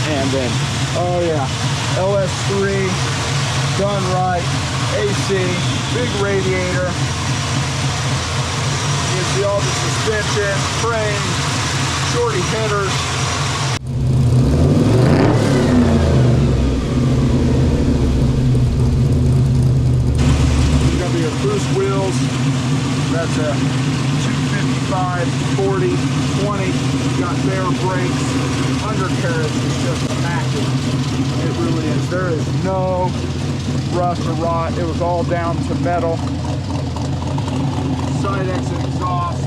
And then, oh yeah, LS3, done right, AC, big radiator. You see all the suspension, frame, shorty headers. You got your Foose wheels. That's a 255, 40, 20. You got bare brakes. Undercarriage is just immaculate. It really is. There is no rust or rot. It was all down to metal. Side exit exhaust.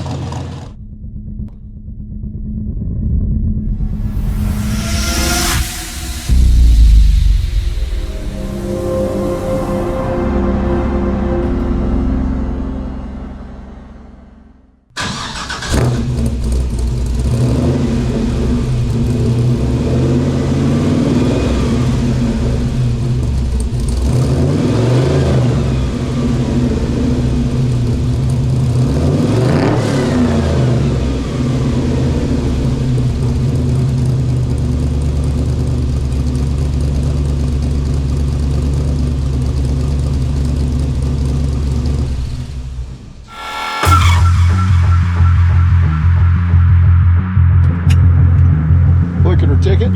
Ticket.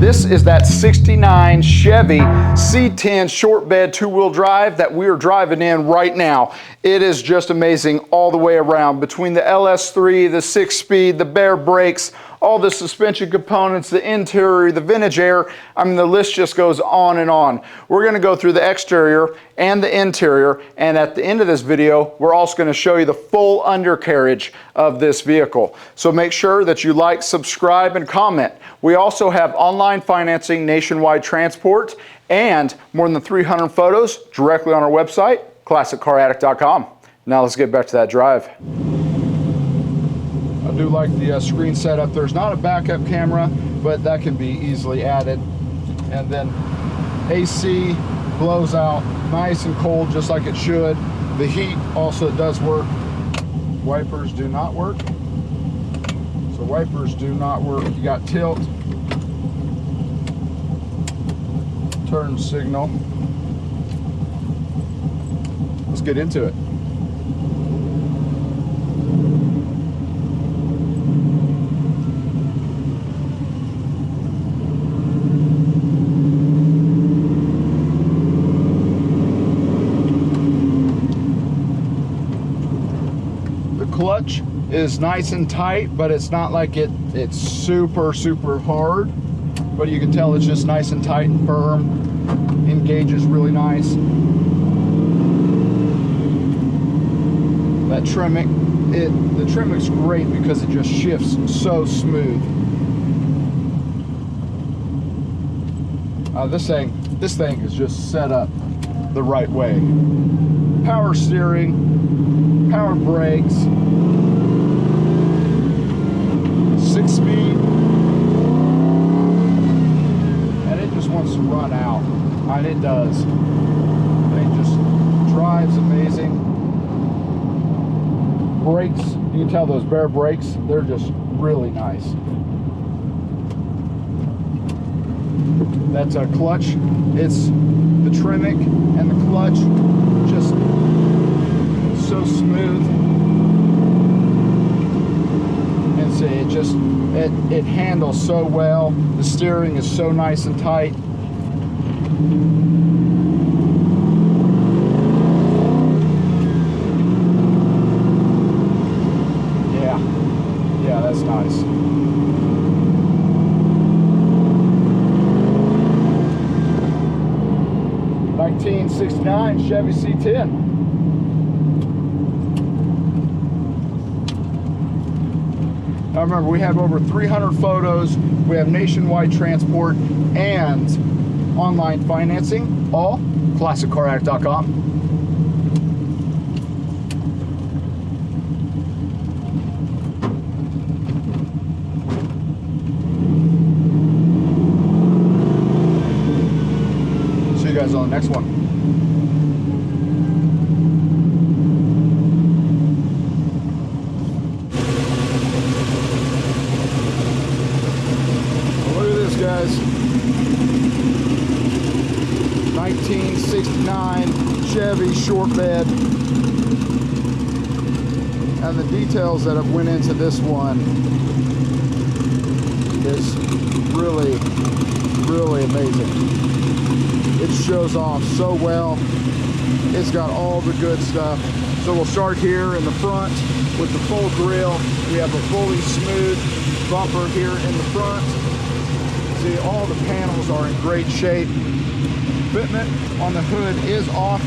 This is that 69 Chevy C10 short bed 2-wheel drive that we are driving in right now. It is just amazing all the way around. Between the LS3, the 6-speed, the bare brakes, all the suspension components, the interior, the vintage air, I mean, the list just goes on and on. We're gonna go through the exterior and the interior, and at the end of this video, we're also gonna show you the full undercarriage of this vehicle. So make sure that you like, subscribe, and comment. We also have online financing, nationwide transport, and more than 300 photos directly on our website, classiccaraddict.com. Now let's get back to that drive. I do like the screen setup. There's not a backup camera, but that can be easily added. And then AC blows out nice and cold, just like it should. The heat also does work. Wipers do not work. So wipers do not work. You got tilt, turn signal. Let's get into it. Clutch is nice and tight, but it's not like it's super hard, but you can tell it's just nice and tight and firm. Engages really nice. That trimming, the trimming's great because it just shifts so smooth. This thing is just set up the right way. Power steering, power brakes, 6-speed, and it just wants to run out, and it does. It just drives amazing. Brakes, you can tell those bare brakes, they're just really nice. That's a clutch. It's the trimming and the clutch, just so smooth. And see, it handles so well. The steering is so nice and tight. Yeah, that's nice. '69 Chevy C10. Now remember, we have over 300 photos. We have nationwide transport and online financing, all classiccaraddict.com. See you guys on the next one. guys. 1969 Chevy short bed. And the details that have went into this one is really, really amazing. It shows off so well. It's got all the good stuff. So we'll start here in the front with the full grille. We have a fully smooth bumper here in the front. See, all the panels are in great shape. Fitment on the hood is off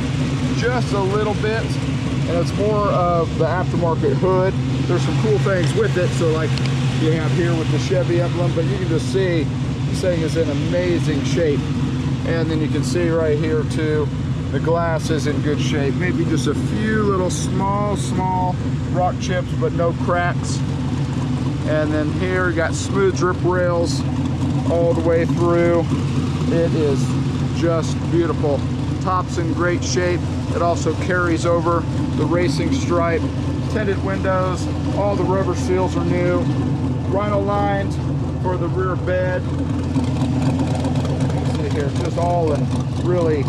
just a little bit, and it's more of the aftermarket hood. There's some cool things with it, so like you have here with the Chevy emblem, but you can just see this thing is in amazing shape. And then you can see right here too, the glass is in good shape. Maybe just a few little small rock chips, but no cracks. And then here you got smooth drip rails all the way through. It is just beautiful. Top's in great shape. It also carries over the racing stripe. Tinted windows, all the rubber seals are new. Rhino lined for the rear bed. See here, just all in really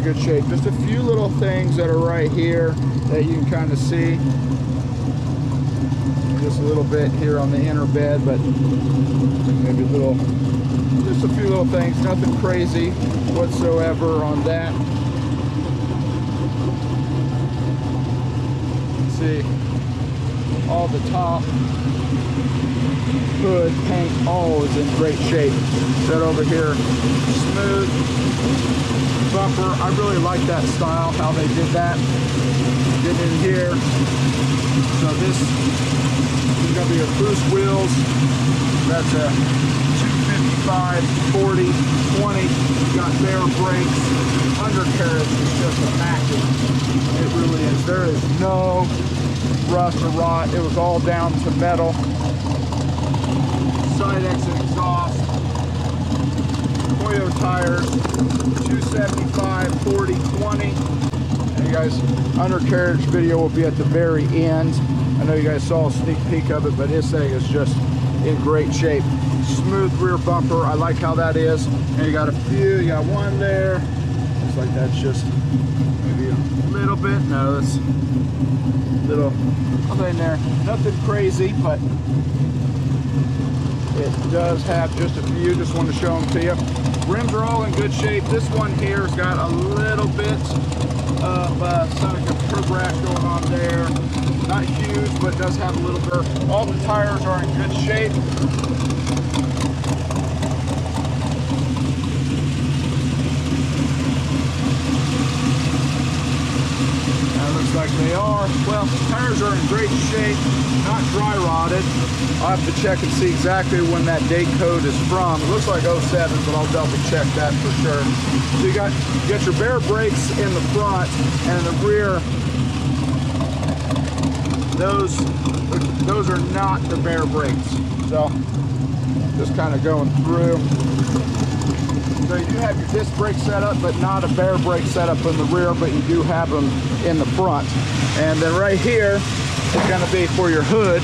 good shape. Just a few little things that are right here that you can kind of see. Just a little bit here on the inner bed, but maybe just a few little things, nothing crazy whatsoever on that. See, all the top, hood, paint, all is in great shape. That over here, smooth bumper. I really like that style, how they did that. Get in here. So this is going to be your Foose wheels. That's a 255, 40, 20. You got bare brakes. Undercarriage is just immaculate. It really is. There is no rust or rot. It was all down to metal. Side exit exhaust. Toyo tires. 275, 40, 20. And you guys, undercarriage video will be at the very end. I know you guys saw a sneak peek of it, but this thing is just in great shape. Smooth rear bumper. I like how that is. And you got a few. You got one there. Looks like that's just maybe a little bit. No, that's little nothing there. Nothing crazy, but it does have just a few. Just want to show them to you. Rims are all in good shape. This one here has got a little bit of like a curb rash going on there. Not huge, but does have a little bit. All the tires are in good shape. Looks like they are. Well, tires are in great shape, not dry rotted. I'll have to check and see exactly when that date code is from. It looks like 07, but I'll double check that for sure. So you got your bare brakes in the front, and in the rear, those are not the bare brakes. So just kind of going through. So you do have your disc brake setup, but not a bare brake setup in the rear, but you do have them in the front. And then right here is going to be for your hood.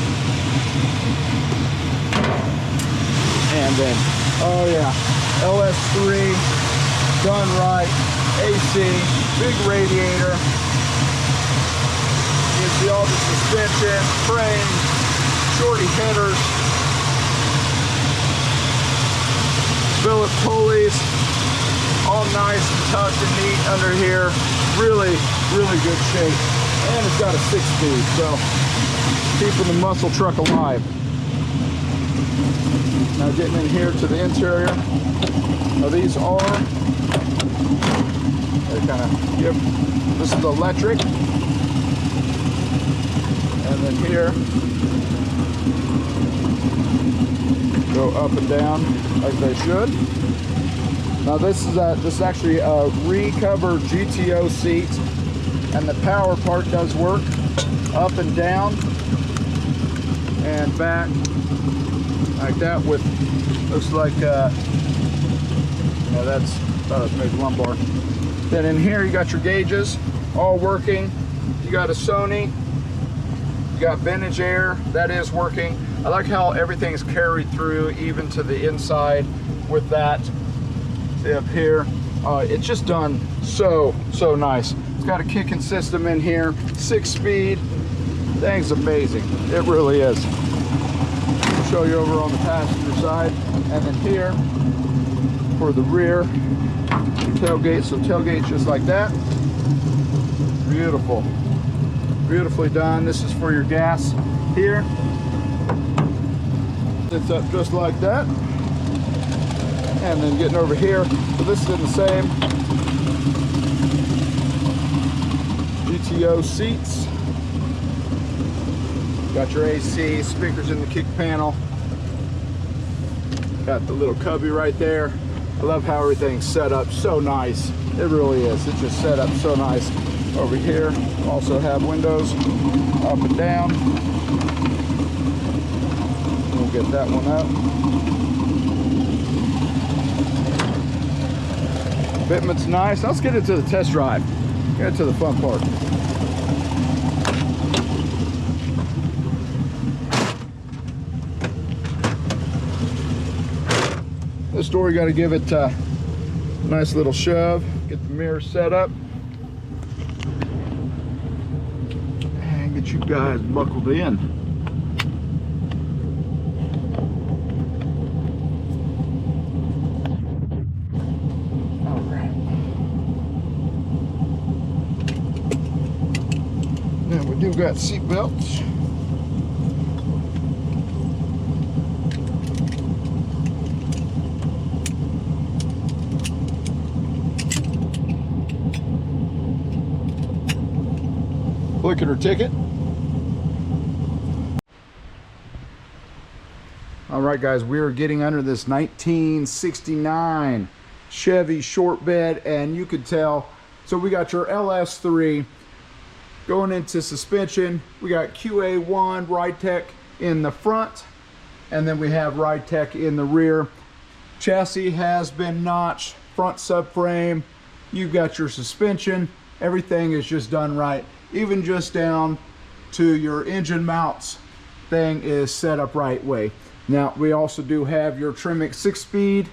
And then, oh yeah, LS3, done right, AC, big radiator. You can see all the suspension, frame, shorty headers, billet pulleys, all nice and tucked and neat under here. Really good shape. And it's got a 6-speed, so keeping the muscle truck alive. Now getting in here to the interior. Now these are, they kind of give, this is electric. And then here, go up and down like they should. Now this is actually a recovered GTO seat, and the power part does work up and down and back like that. With looks like no, that's thought it was maybe lumbar. Then in here you got your gauges all working. You got a Sony. You got vintage air, that is working. I like how everything's carried through even to the inside with that. See up here, it's just done so nice. It's got a kicking system in here, 6-speed. Thing's amazing, it really is. I'll show you over on the passenger side, and then here for the rear tailgate. So tailgate just like that. Beautiful, beautifully done. This is for your gas here. It's up just like that. And then getting over here, so this is in the same GTO seats. Got your AC, speakers in the kick panel. Got the little cubby right there. I love how everything's set up so nice. It really is. It's just set up so nice. Over here, also have windows up and down. We'll get that one up. Fitment's nice. Let's get into the test drive. Get to the fun part. This door, you got to give it a nice little shove. Get the mirror set up. And get you guys buckled in. Now we do got seat belts. Look at her ticket. All right, guys, we are getting under this 1969 Chevy short bed, and you could tell. So we got your LS3 going into suspension. We got QA1 Ride Tech in the front, and then we have Ride Tech in the rear. Chassis has been notched, front subframe. You've got your suspension. Everything is just done right. Even just down to your engine mounts, thing is set up right way. Now we also do have your Trimix 6-speed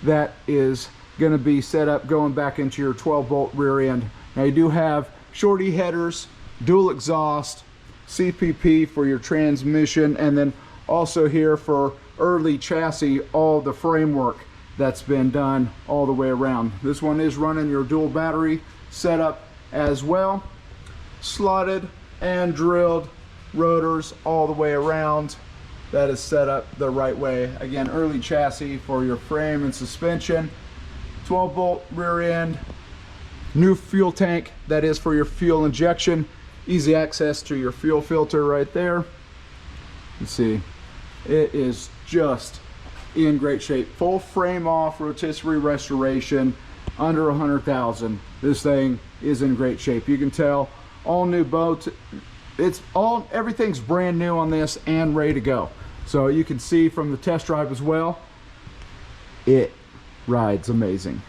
that is going to be set up going back into your 12-volt rear end. Now you do have shorty headers, dual exhaust, CPP for your transmission, and then also here for early chassis, all the framework that's been done all the way around. This one is running your dual battery setup as well. Slotted and drilled rotors all the way around. That is set up the right way. Again, early chassis for your frame and suspension. 12-volt rear end. New fuel tank, that is for your fuel injection. Easy access to your fuel filter right there. You see, it is just in great shape. Full frame off, rotisserie restoration, under 100,000. This thing is in great shape. You can tell, all new boats. Everything's brand new on this and ready to go. So you can see from the test drive as well, it rides amazing.